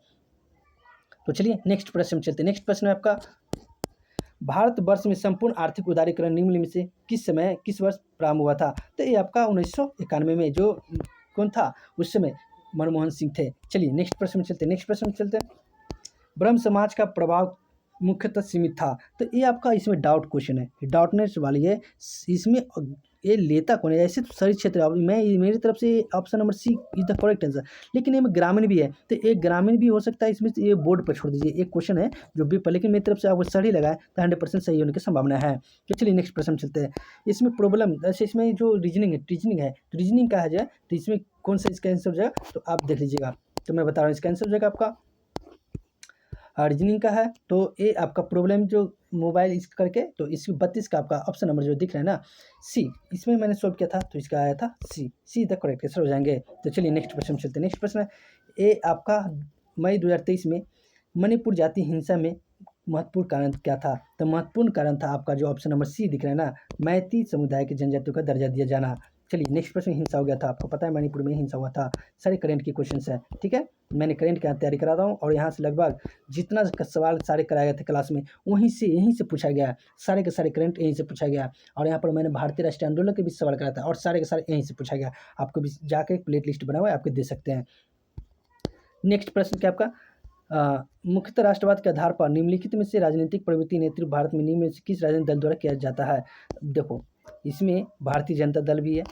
तो चलिए नेक्स्ट प्रश्न चलते हैं। नेक्स्ट प्रश्न है आपका, भारतवर्ष में संपूर्ण आर्थिक उदारीकरण निम्न में से किस वर्ष प्रारंभ हुआ था? तो ये आपका 1991 में, जो कौन था उस समय? मनमोहन सिंह थे। चलिए नेक्स्ट प्रश्न में चलते हैं। नेक्स्ट प्रश्न में चलते हैं, ब्रह्म समाज का प्रभाव मुख्यतः सीमित था। तो ये आपका इसमें डाउट क्वेश्चन है, डाउटनेस वाली है। इसमें ये लेता कौन है? ऐसे तो सारी क्षेत्र, मैं मेरी तरफ से option number C is the correct answer. लेकिन ये में ग्रामीण भी है, तो एक ग्रामीण भी हो सकता है इसमें। ये बोर्ड पर छोड़ दीजिए, एक क्वेश्चन है जो भी पर, लेकिन मेरी तरफ से आपको सही लगा है तो 100% सही होने की संभावना है। तो चलिए नेक्स्ट प्रश्न चलते हैं। इसमें प्रॉब्लम, ऐसे इसमें जो रीजनिंग है, तो रीजनिंग कहा जाए तो इसमें कौन सा इसका आंसर हो जाएगा? तो आप देख लीजिएगा। तो मैं बता रहा हूँ, इसका आंसर हो जाएगा आपका रीजनिंग का है। तो ये आपका प्रॉब्लम जो मोबाइल इस करके, तो इसमें 32 का आपका ऑप्शन नंबर जो दिख रहा है ना, सी, इसमें मैंने सोल्व किया था तो इसका आया था सी द करेक्ट आंसर हो जाएंगे। तो चलिए नेक्स्ट प्रश्न चलते हैं। नेक्स्ट प्रश्न है, ये आपका मई 2023 में मणिपुर जाति हिंसा में महत्वपूर्ण कारण क्या था? तो महत्वपूर्ण कारण था आपका जो ऑप्शन नंबर सी दिख रहा है ना, मैती समुदाय के जनजातियों का दर्जा दिया जाना। चलिए नेक्स्ट प्रश्न, हिंसा हो गया था, आपको पता है मणिपुर में हिंसा हुआ था। सारे करंट की क्वेश्चन है, ठीक है। मैंने करंट की तैयारी करा रहा हूँ, और यहाँ से लगभग जितना सवाल सारे कराए गए थे क्लास में, यहीं से पूछा गया, सारे के सारे करंट यहीं से पूछा गया। और यहाँ पर मैंने भारतीय राष्ट्रीय आंदोलन के भी सवाल कराया था, और सारे के सारे यहीं से पूछा गया। आपको भी जाकर एक प्लेट लिस्ट बना हुआ है, आपको दे सकते हैं। नेक्स्ट प्रश्न क्या आपका, मुख्यतः राष्ट्रवाद के आधार पर निम्नलिखित में से राजनीतिक प्रवृत्ति नेतृत्व भारत में निम्न में से किस राजनीतिक दल द्वारा किया जाता है? देखो, इसमें भारतीय जनता दल भी है,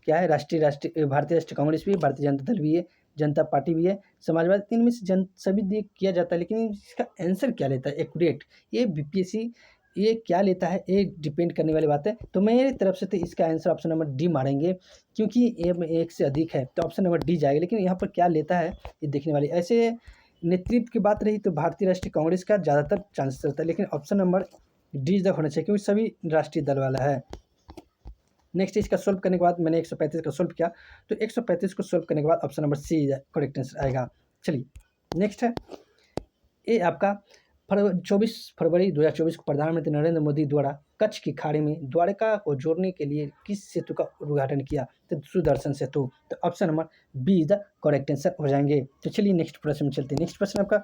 क्या है, भारतीय राष्ट्रीय कांग्रेस भी है, भारतीय जनता दल भी है, जनता पार्टी भी है, समाजवादी, तीन में से सभी किया जाता है। लेकिन इसका आंसर क्या लेता है एक्यूरेट, ये बीपीएससी ये क्या लेता है, ये डिपेंड करने वाली बात है। तो मेरी तरफ से तो इसका आंसर ऑप्शन नंबर डी मारेंगे, क्योंकि ये में एक से अधिक है, तो ऑप्शन नंबर डी जाएगा। लेकिन यहाँ पर क्या लेता है ये देखने वाली। ऐसे नेतृत्व की बात रही तो भारतीय राष्ट्रीय कांग्रेस का ज़्यादातर चांसेस रहता है, लेकिन ऑप्शन नंबर डी तक होना चाहिए, क्योंकि सभी राष्ट्रीय दल वाला है। नेक्स्ट इसका सोल्व करने के बाद मैंने 135 का सोल्व किया, तो 135 को सोल्व करने के बाद option number C correct answer आएगा। चलिए नेक्स्ट है, ये आपका 24 फरवरी 2024 को प्रधानमंत्री नरेंद्र मोदी द्वारा कच्छ की खाड़ी में द्वारका को जोड़ने के लिए किस सेतु का उद्घाटन किया? तो सुदर्शन सेतु। तो option number B is the correct answer हो जाएंगे। तो चलिए नेक्स्ट प्रश्न में चलते हैं। नेक्स्ट प्रश्न आपका,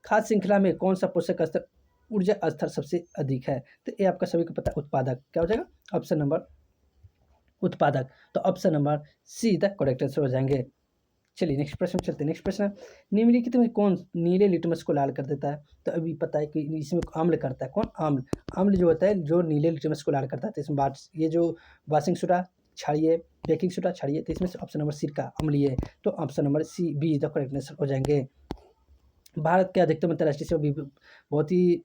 खाद्य श्रृंखला में कौन सा पोषक स्तर ऊर्जा स्तर सबसे अधिक है? तो ये आपका सभी को पता है, उत्पादक। क्या हो जाएगा? ऑप्शन नंबर उत्पादक। तो option number C the correct answer हो जाएंगे। चलिए नेक्स्ट प्रश्न चलते हैं। नेक्स्ट प्रश्न है, निम्नलिखित में कौन नीले लिटमस को लाल कर देता है? तो अभी पता है कि इसमें अम्ल करता है। कौन? अम्ल। अम्ल जो होता है जो नीले लिटमस को लाल करता है। तो इसमें ये जो वाशिंग सोडा छाड़िए, बेकिंग सोडा छाड़िए, तो इसमें से ऑप्शन नंबर सी का अम्लीय है। तो option number C B is the correct answer हो जाएंगे। भारत के अधिकतम अंतर्राष्ट्रीय सेवा भी बहुत ही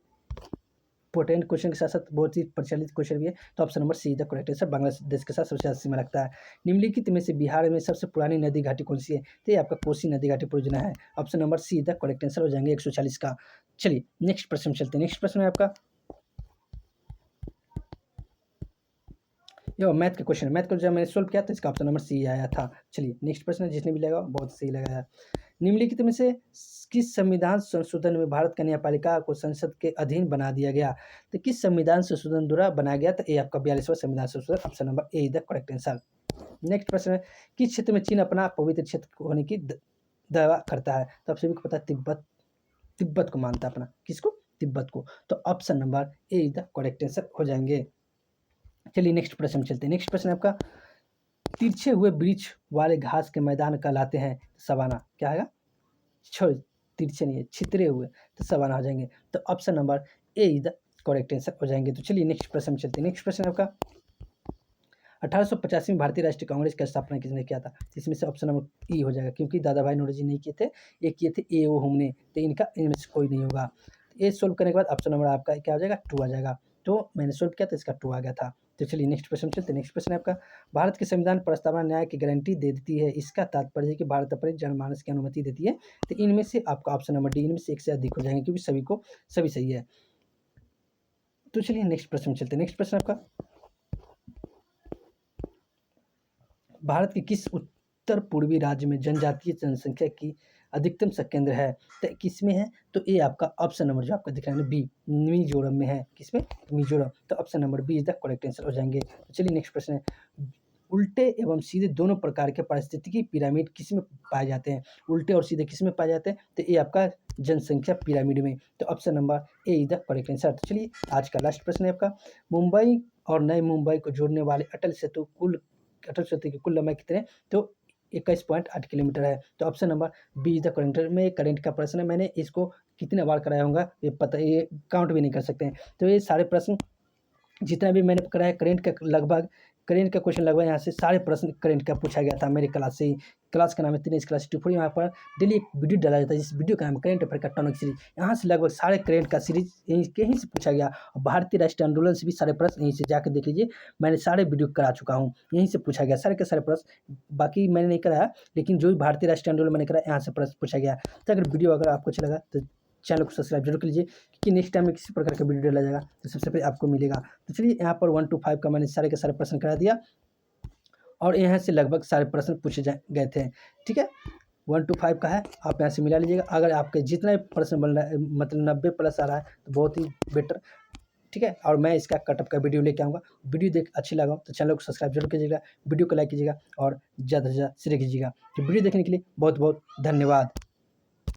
इंपॉर्टेंट क्वेश्चन के साथ साथ बहुत ही प्रचलित क्वेश्चन भी है। तो option number C the correct answer Bangladesh के साथ सबसे ज़्यादा सीमा रखता है। निम्नलिखित में से बिहार में सबसे पुरानी नदी घाटी कौन सी है? तो ये आपका कोसी नदी घाटी परियोजना है। Option number C the correct answer हो जाएंगे 140 का। चलिए नेक्स्ट प्रश्न चलते हैं। नेक्स्ट प्रश्न है आपका यो मैथ का क्वेश्चन। मैथ का जब मैंने सोल्व किया तो इसका ऑप्शन नंबर सी आया था। चलिए नेक्स्ट प्रश्न जिसने भी लगाया बहुत सही लगाया। निम्नलिखित में से किस संविधान संशोधन में भारत का न्यायपालिका को संसद के अधीन बना दिया गया? तो किस संविधान संशोधन द्वारा बनाया गया? तो ये आपका 42वां संविधान संशोधन, option number A the correct answer. Next प्रश्न है, किस क्षेत्र में चीन अपना पवित्र क्षेत्र होने की दावा करता है? तो आप सभी को पता है तिब्बत को मानता है अपना। किसको? तिब्बत को। तो option number A the correct answer हो जाएंगे। चलिए नेक्स्ट प्रश्न में चलते हैं। नेक्स्ट प्रश्न है आपका, तिरछे हुए वृक्ष वाले घास के मैदान कहलाते हैं सवाना। क्या है? छोड़, तिरछे नहीं है, छितरे हुए, तो सवाना हो जाएंगे। तो option number A is the correct answer हो जाएंगे। तो चलिए नेक्स्ट प्रश्न में चलते हैं। नेक्स्ट प्रश्न है आपका, 1885 में भारतीय राष्ट्रीय कांग्रेस की स्थापना किसने किया था? इसमें से ऑप्शन नंबर ई हो जाएगा, क्योंकि दादा भाई नौरोजी नहीं किए थे, ये किए थे ए ओ हमने, तो इनका इनमें से कोई नहीं होगा। ये सोल्व करने के बाद ऑप्शन नंबर आपका क्या हो जाएगा? 2 आ जाएगा। तो मैंने सोल्व किया तो इसका 2 आ गया था। तो चलिए नेक्स्ट प्रश्न चलते हैं। नेक्स्ट प्रश्न है आपका, भारत के संविधान प्रस्तावना न्याय की गारंटी दे देती है, इसका तात्पर्य है कि भारत अपने जनमानस की अनुमति देती है। तो इनमें से आपका ऑप्शन नंबर डी, इनमें से एक से अधिक हो जाएंगे, क्योंकि सभी सही है। तो चलिए नेक्स्ट प्रश्न चलते हैं। नेक्स्ट प्रश्न आपका, भारत के किस उत्तर पूर्वी राज्य में जनजातीय जनसंख्या की अधिकतम केंद्र है? तो किसमें है? तो ये आपका ऑप्शन नंबर जो आपका दिख रहा है बी, मिजोरम में है। किसमें? मिजोरम। तो option number B is the correct answer हो जाएंगे। तो चलिए नेक्स्ट प्रश्न है, उल्टे एवं सीधे दोनों प्रकार के पारिस्थितिकी पिरामिड किसमें पाए जाते हैं? उल्टे और सीधे किसमें पाए जाते हैं? तो ये आपका जनसंख्या पिरामिड में। तो option number A is the correct answer. तो चलिए आज का लास्ट प्रश्न है आपका, मुंबई और नई मुंबई को जोड़ने वाले अटल सेतु की कुल लंबाई कितने? तो 21.8 किलोमीटर है। तो option number B is the correct. में करंट का प्रश्न है, मैंने इसको कितने बार कराया होगा ये पता, ये काउंट भी नहीं कर सकते हैं। तो ये सारे प्रश्न जितना भी मैंने कराया करेंट का क्वेश्चन लगभग यहाँ से सारे प्रश्न करेंट का पूछा गया था मेरी क्लास से ही। क्लास का नाम है दिनेश क्लास टिप्पणी। यहाँ पर डेली एक वीडियो डाला जाता है, जिस वीडियो का नाम करेंट अफेयर का टॉनिक सीरीज। यहाँ से लगभग सारे करेंट का सीरीज यहीं से पूछा गया, और भारतीय राष्ट्रीय आंदोलन से भी सारे प्रश्न यहीं से जाकर देख लीजिए, मैंने सारे वीडियो करा चुका हूँ, यहीं से पूछा गया सारे के सारे प्रश्न। बाकी मैंने नहीं कराया, लेकिन जो भी भारतीय राष्ट्रीय आंदोलन मैंने कराया यहाँ से प्रश्न पूछा गया। तो अगर वीडियो अगर आपको अच्छा लगा तो चैनल को सब्सक्राइब जरूर कीजिए, क्योंकि नेक्स्ट टाइम में किसी प्रकार का वीडियो डाला जाएगा तो सबसे पहले आपको मिलेगा। तो चलिए यहाँ पर 1 to 5 का मैंने सारे के सारे प्रश्न करा दिया, और यहाँ से लगभग सारे प्रश्न पूछे गए थे। ठीक है, 1 to 5 का है, आप यहाँ से मिला लीजिएगा। अगर आपके जितना प्रश्न बन रहा है मतलब 90+ आ रहा है तो बहुत ही बेटर। ठीक है, और मैं इसका कटअप का वीडियो लेके आऊँगा। वीडियो देख अच्छी लगा तो चैनल को सब्सक्राइब जरूर कीजिएगा, वीडियो को लाइक कीजिएगा और ज़्यादा से ज़्यादा शेयर कीजिएगा। तो वीडियो देखने के लिए बहुत बहुत धन्यवाद।